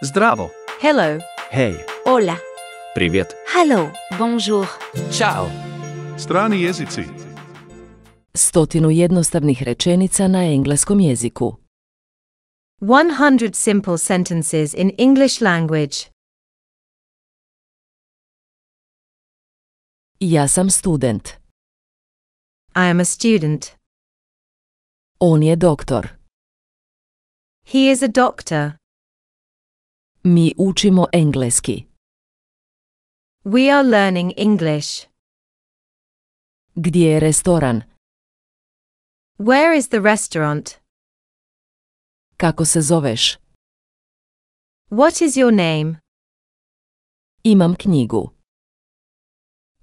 Zdravo. Hello. Hej. Hola. Привет. Hello. Bonjour. Ćao. Strani jezici. 100 jednostavnih rečenica na engleskom jeziku. 100 simple sentences in English language. Ja sam student. I am a student. On je doktor. He is a doctor. Mi učimo engleski. We are learning English. Gdje je restoran? Where is the restaurant? Kako se zoveš? What is your name? Imam knjigu.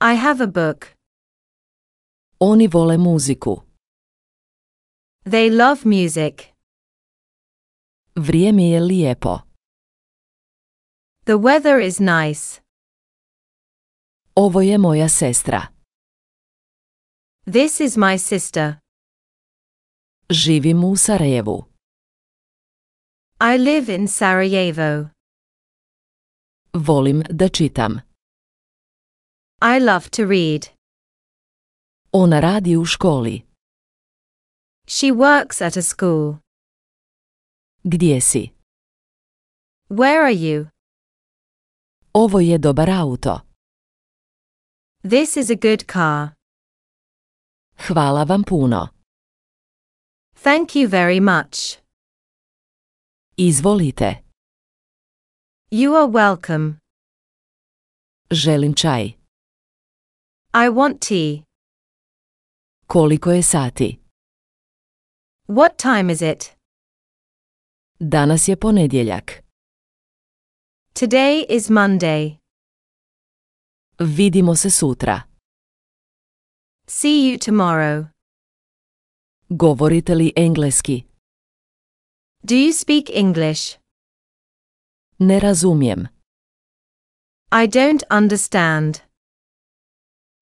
I have a book. Oni vole muziku. They love music. Vrijeme je lijepo. The weather is nice. Ovo je moja sestra. This is my sister. Živim u Sarajevu. I live in Sarajevo. Volim da čitam. I love to read. Ona radi u školi. She works at a school. Gdje si? Where are you? Ovo je dobar auto. This is a good car. Hvala vam puno. Thank you very much. Izvolite. You are welcome. Želim čaj. I want tea. Koliko je sati? What time is it? Danas je ponedjeljak. Today is Monday. Vidimo se sutra. See you tomorrow. Govorite li engleski? Do you speak English? Ne razumijem. I don't understand.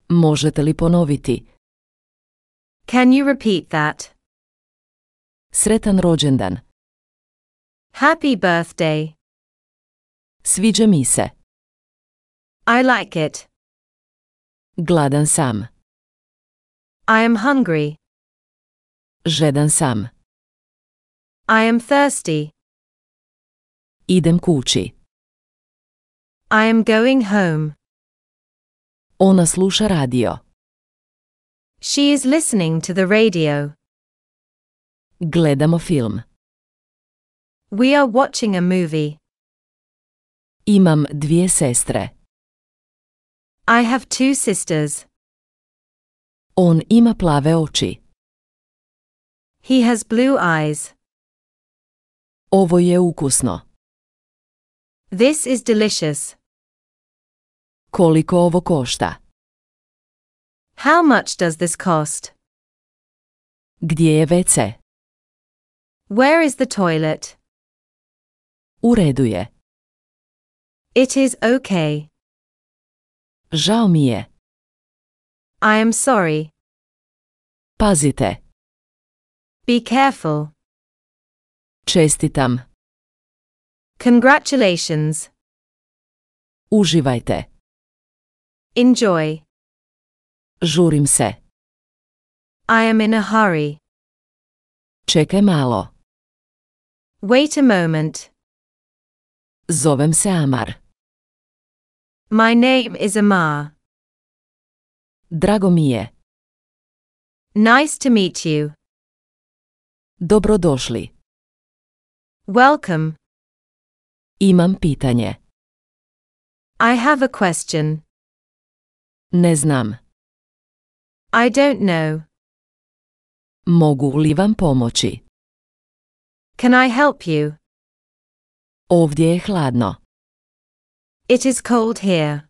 Možete li ponoviti? Can you repeat that? Sretan rođendan. Happy birthday. Sviđa mi se. I like it. Gladan sam. I am hungry. Žedan sam. I am thirsty. Idem kući. I am going home. Ona sluša radio. She is listening to the radio. Gledamo film. We are watching a movie. Imam 2 sestre. I have 2 sisters. On ima plave oči. He has blue eyes. Ovo je ukusno. This is delicious. Koliko ovo košta? How much does this cost? Gdje je WC? Where is the toilet? U redu je. It is okay. Žao mi je. I am sorry. Pazite. Be careful. Čestitam. Congratulations. Uživajte. Enjoy. Žurim se. I am in a hurry. Čekaj malo. Wait a moment. Zovem se Amar. My name is Amar. Drago mi je. Nice to meet you. Dobrodošli. Welcome. Imam pitanje. I have a question. Ne znam. I don't know. Mogu li vam pomoći? Can I help you? Ovdje je hladno. It is cold here.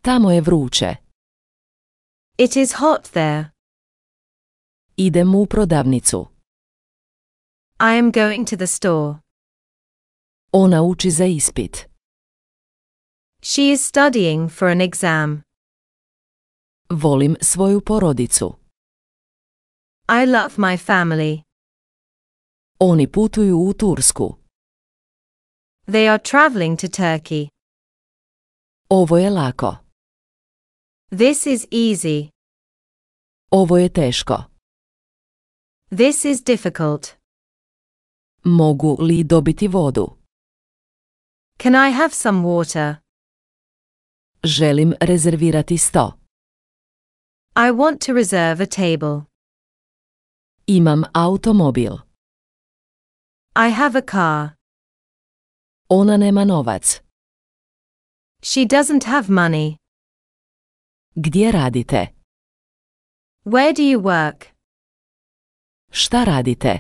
Tamo je vruće. It is hot there. Idem u prodavnicu. I am going to the store. Ona uči za ispit. She is studying for an exam. Volim svoju porodicu. I love my family. Oni putuju u Tursku. They are traveling to Turkey. Ovo je lako. This is easy. Ovo je teško. This is difficult. Mogu li dobiti vodu? Can I have some water? Želim rezervirati sto. I want to reserve a table. Imam automobil. I have a car. Ona nema novac. She doesn't have money. Gdje radite? Where do you work? Šta radite?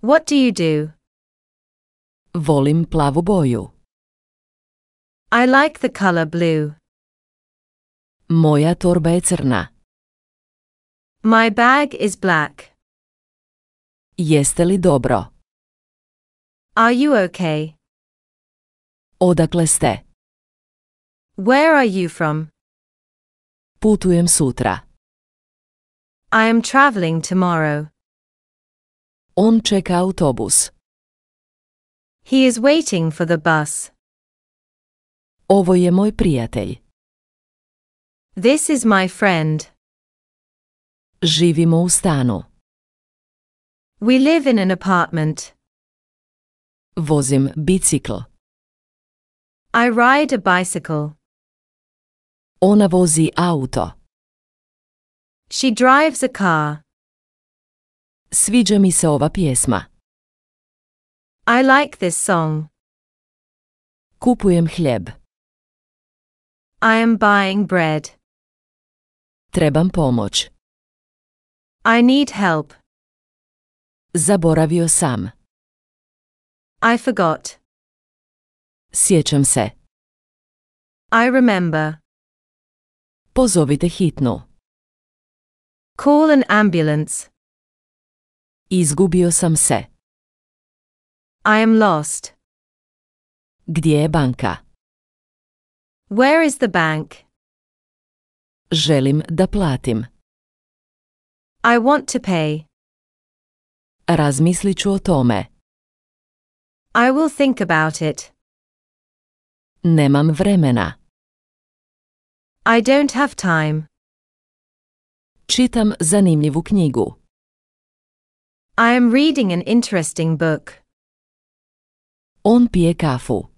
What do you do? Volim plavu boju. I like the color blue. Moja torba je crna. My bag is black. Jeste li dobro? Are you okay? Odakle ste? Where are you from? Putujem sutra. I am traveling tomorrow. On čeka autobus. He is waiting for the bus. Ovo je moj prijatelj. This is my friend. Živimo u stanu. We live in an apartment. Vozim bicikl. I ride a bicycle. Ona vozi auto. She drives a car. Sviđa mi se ova pjesma. I like this song. Kupujem hljeb. I am buying bread. Trebam pomoć. I need help. Zaboravio sam. I forgot. Sjećam se. I remember. Pozovite hitnu. Call an ambulance. Izgubio sam se. I am lost. Gdje je banka? Where is the bank? Želim da platim. I want to pay. Razmislit ću o tome. I will think about it. Nemam vremena. I don't have time. Čitam zanimljivu knjigu. I am reading an interesting book. On pije kafu.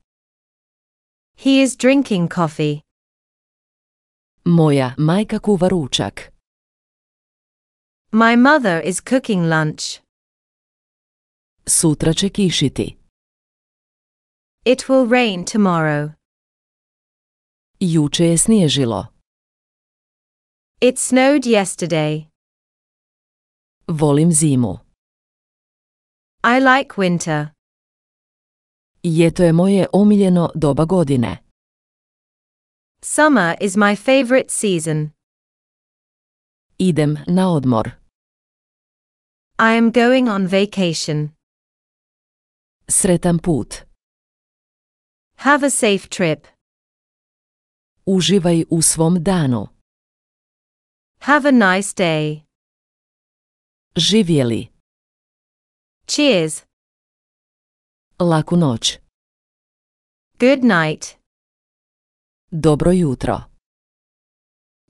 He is drinking coffee. Moja majka kuva ručak. My mother is cooking lunch. Sutra će kišiti. It will rain tomorrow. Juče je snježilo. It snowed yesterday. Volim zimu. I like winter. Ljeto je moje omiljeno doba godine. Summer is my favorite season. Idem na odmor. I am going on vacation. Sretan put. Have a safe trip. Uživaj u svom danu. Have a nice day. Živjeli. Cheers. Laku noć. Good night. Dobro jutro.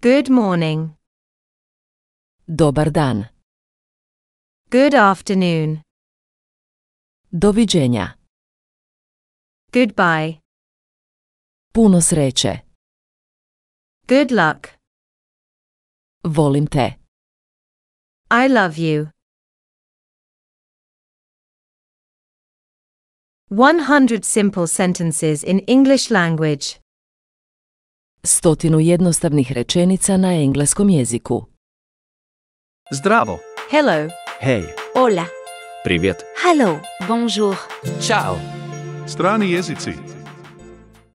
Good morning. Dobar dan. Good afternoon. Doviđenja. Goodbye. Puno sreće. Good luck. Volim te. I love you. 100 simple sentences in English language. 100 jednostavnih rečenica na engleskom jeziku. Zdravo. Hello. Hej, Hola. привет. Hello. Bonjour. Ćao. Strani jezici.